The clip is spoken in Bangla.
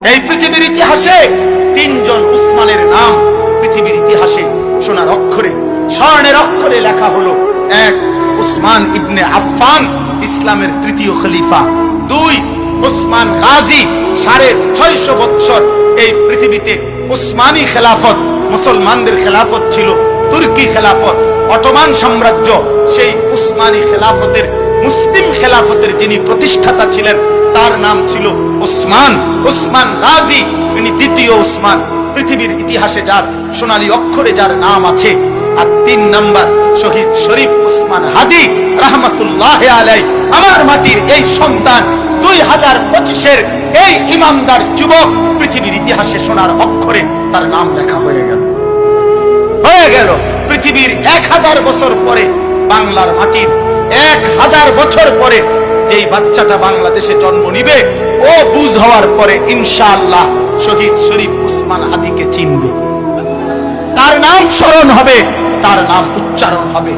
এই পৃথিবীর ইতিহাসে তিনজন উসমানের নাম পৃথিবীর ইতিহাসে সোনার অক্ষরে স্বর্ণের অক্ষরে লেখা হলো। এক, উসমান ইবনে আফফান, ইসলামের তৃতীয় খলিফা। দুই, উসমান গাজী, 650 বছর এই পৃথিবীতে উসমানী খেলাফত, মুসলমানদের খেলাফত ছিল। তুর্কি খেলাফত, অটোমান সাম্রাজ্য, সেই উসমানী খেলাফতের, মুসলিম খেলাফতের যিনি প্রতিষ্ঠাতা ছিলেন তার নাম ছিল উসমান। উসমান গাজী, তিনি দ্বিতীয় উসমান। পৃথিবীর ইতিহাসে যার সোনালী অক্ষরে যার নাম আছে। আর 3 নাম্বার শহীদ শরীফ উসমান হাদি রাহমাতুল্লাহি আলাইহি, আমার মাটির এই সন্তান, 2025-এর এই ইমানদার যুবক, পৃথিবীর ইতিহাসে সোনার অক্ষরে তার নাম লেখা হয়ে গেল। পৃথিবীর 1000 বছর পরে, বাংলার মাটির 1000 বছর পরে যেই বাচ্চাটা বাংলাদেশে জন্ম নিবে, ও বুঝ হওয়ার পরে ইনশাআল্লাহ শহীদ শরীফ উসমান হাদিকে চিনবে, তার নাম স্মরণ হবে, তার নাম উচ্চারণ হবে।